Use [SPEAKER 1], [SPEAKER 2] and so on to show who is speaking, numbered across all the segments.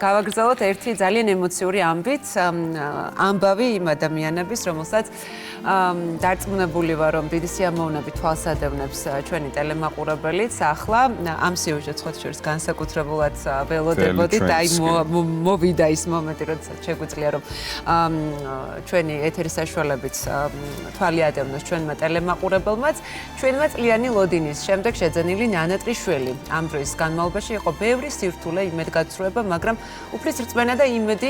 [SPEAKER 1] გავაგრძელოთ ერთი ძალიან ემოციური ამბავი იმ ადამიანების, რომელსაც დარწმუნებული ვარ, რომ დიდი სიამოვნებით თვალსადევნებს ჩვენი ტელემაყურებელიც. ახლა ამ სიუჟეტს ხოთ შორის განსაკუთრებულად ველოდებოდით და აი მოვიდა ის მომენტი, როდესაც შეგვიძლია რომ ჩვენი ეთერის საშუალებით თვალი ადევნოს ჩვენმა ტელემაყურებელმაც. ჩვენმა წლიანი ლოდინის შემდეგ შეძენილი ნანატრიშველი ამ დროის განმავლობაში იყო ბევრი სირთულე, იმედგაცრუება, მაგრამ უფლის რწმენა და იმედი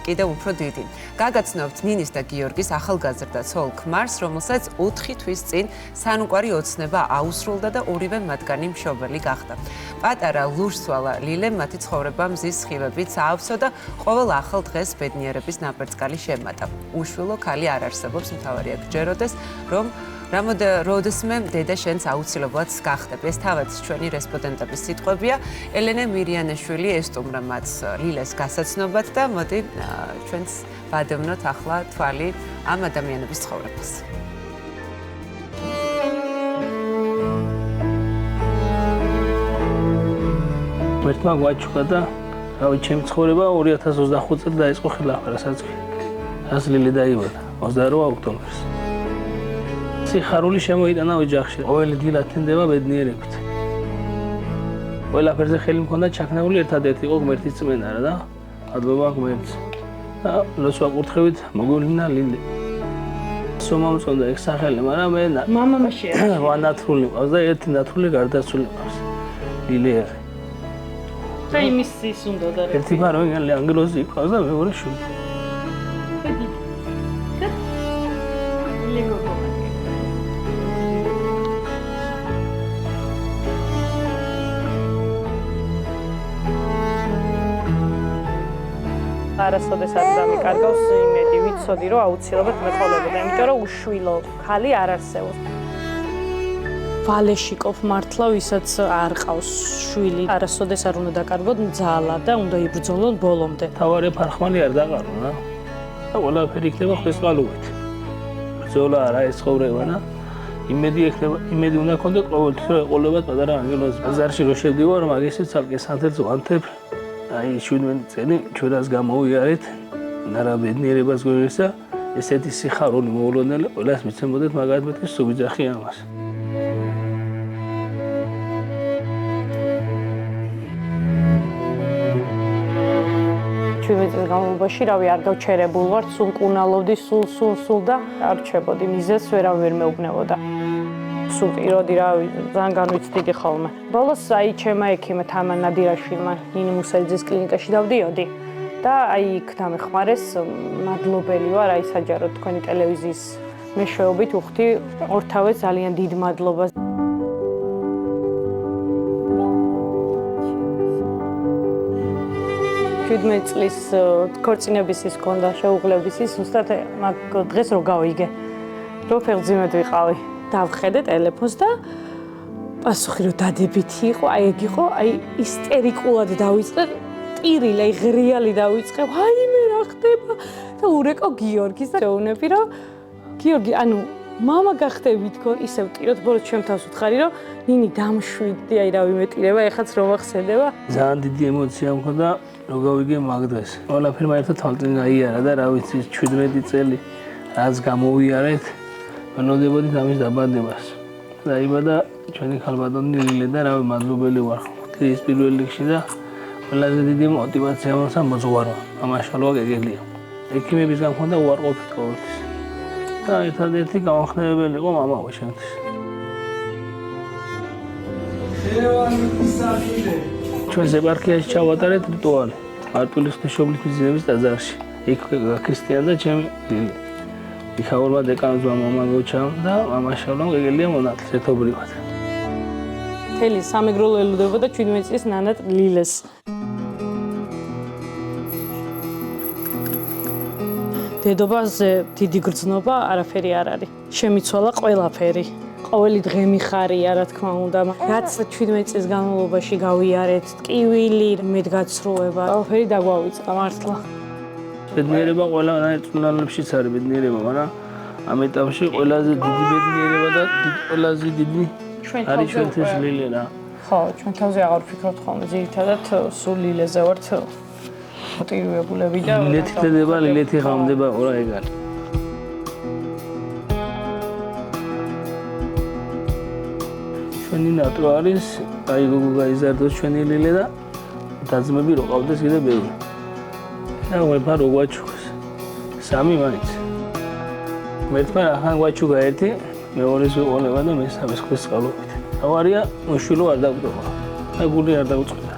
[SPEAKER 1] კიდევ უფრო დიდი. გაგაცნობთ ნინის და გიორგის ახალგაზრდა ცოლ ქმარს, რომელსაც 4 თვის წინ სანუკვარი ოცნება აუსრულდა და ორივე მათგანი მშობელი გახდა. პატარა ლურსვალა ლილემ მათი ცხოვრება მზის სხივებით აავსო და ყოველ ახალ დღეს ბედნიერების ნაპერწკალი შემატა. უშვილო ქალი არ არსებობს, მთავარია გჯეროდეს, რომ როდესმე დედა შენს აუცილებლად გახდებ. ეს თავად ჩვენი რესპონდენტების სიტყვებია. ელენე მირიანაშვილი ესტუმრა მათ ლილეს გასაცნობად და მოდი ჩვენს ვადევნოთ ახლა თვალი ამ ადამიანების ცხოვრებას.
[SPEAKER 2] ერთმა გვაჩუქა და რავი ჩემი ცხოვრება 2025 წელს დაიწყო ხელახლა საწყი. ას ლილი დაიბადა 28 ოქტომბერს. სიხარული შემოიტანა ოჯახში. ყოველი დილა თენდება ბედნიერებით. ყველაფერზე ხელი მქონდა ჩაქნეული, ერთადერთი იყო ღმერთის წმენა რა და ადლობა ღმერთს. და ლოს ვაკურთხევით მოგვივლინა ლილი. სომამწონდა ეგ სახელი, მაგრამ მე
[SPEAKER 3] მამამაშია.
[SPEAKER 2] ვანათრული მყავს და ერთი ნათრული გარდაცული მყავს. ლილი ეხი.
[SPEAKER 3] და იმის ის უნდა და
[SPEAKER 2] ერთი ფარვენგალი ანგლოზი მყავს და მეორე შვილი.
[SPEAKER 3] არასოდესაც დამიკარგავს იმედი, ვიცოდი რომ აუცილებლად მეყოლებოდა, იმიტომ რომ უშვილო ქალი არ არსებობს. ვალეშიკով მართლა ვისაც არ ყავს შვილი, არასოდეს არ უნდა დაკარგოთ ძალა და უნდა იბრძოლონ ბოლომდე.
[SPEAKER 2] თავარი ფარხმალი არ დაყარო რა. და ყველაფერი იქნება ხვესყალობით. ბრძოლა არა ეს ცხოვრება და იმედი უნდა გქონდე ყოველთვის რომ ეყოლებათ პატარა ანგელოზი. ბაზარში რო შევდივარ, მაგისიც ცალკე სანთელს ვანთებ. აი 17 წელი ჩვენას გამოვიარეთ, ნარა ბედნიერებას გვერდისა, ესეთი სიხარული მოულოდნელი ყველას მიცემოდეთ მაგათ მეტი სუბიძახი ამას.
[SPEAKER 3] ჩვენი წლის განმავლობაში რავი არ გავჩერებულ ვარ, სულ კუნალობდი, სულ და არ რჩებოდი, მიზეზს ვერ მეუბნებოდა. სულ პიროდი რავი, ძალიან განვიცდიდი ხოლმე. ბოლოს აი ჩემმა ექიმმა თამარ ნადირაშვილმა ნინი მუსელიძის კლინიკაში დავდიოდი და აი იქ დამეხმარეს, მადლობელი ვარ აი საჯაროდ თქვენი ტელევიზიის მეშვეობით უხდი ორთავეს ძალიან დიდ მადლობას. 17 წლის ქორწინების ის ქონდა, შეუღლების ის, უბრალოდ მაგ დღეს რო გავიგე, რო ფეხმძიმედ ვიყავი. დავხედე ტელეფონს და პასუხი რომ დადებითი იყო, აი ეგ იყო, აი ისტერიკულად დავიწყე, ტირილი, აი ღრიალი დავიწყე, აი მე რა ხდება და ურეკო გიორგის და შეუნები რომ გიორგი, ანუ მამა გახდები თქო, ისევ ტიროთ, ბოლოს ჩემ თავს ვთხარი რომ ნინი დამშვიდდი, აი რა ვიმეტირება, ეხაც რომ ახსენდება.
[SPEAKER 2] ძალიან დიდი ემოცია მქონდა, რომ გავიგე მაგ დღეს. ყველაფერმა ერთად თვალწინ აიარა და რა ვიცი 17 წელი რაც გამოვიარეთ. ვნოდებოდით ამის დაბადებას. დაიბადა ჩვენი ქალბატონი ლილე და რავი მადლობელი ვარ ის პირველ რიგში და ყველაზე დიდი мотиваცია მომსა მოძღვარა. ამაშალოა გეგელია. ექიმების გამქონდა უარყოფით ყოველთვის. და ერთადერთი გამახნევებელი იყო მამაო ჩემთვის. ჩვენს ეპარქიაში ჩავატარეთ რიტუალი. მარტვილის ღვთისმშობლის მიზნების ტაძარში. იქ ქრისტიან და ჩემი ლილე. იქაურმა დეკანოზმა მომაგოჩამ და მამაშალომ გეგელია მონათლს ერთობრივად.
[SPEAKER 3] მთელი სამეგროლო ელოდებოდა 17 წლის ნანატ ლილეს. დედობაზე დიდი გრძნობა არაფერი არ არის. შემიცვალა ყველაფერი. ყოველი დღე მიხარია, რა თქმა უნდა. რაც 17 წლის განმავლობაში გავიარეთ, ტკივილი, მედგაცრუება, ყველაფერი დაგვავიწყდა მართლა.
[SPEAKER 2] ბედნიერება ყველანაირ წვნალებშიც არის ბედნიერება, მაგრამ ამ ეტაპში ყველაზე დიდი ბედნიერება და ყველაზე დიდი არის ჩვენთვის ლილე რა.
[SPEAKER 3] ხო, ჩვენ თავზე აღარ ვფიქრობთ ხოლმე, ძირითადად სულ ლილეზე ვართ მოტივირებულები და
[SPEAKER 2] ლილეთი დება, ლილეთი ღამდება, ორა ეგარი. ჩვენი ნატრო არის, აი გოგო გაიზარდოს ჩვენი ლილე და დაძმები რო ყავდეს კიდე ბევრი. და ვეფა რო გვაჩუქს. 3 მაინც. მერტმა ახან გვაჩუქა 1, მეორეს ვიყოლება და მესამეს ხეს წყალობით. ავარია მოშვილო არ დაგვდობა. და გული არ დაუწყვეტა.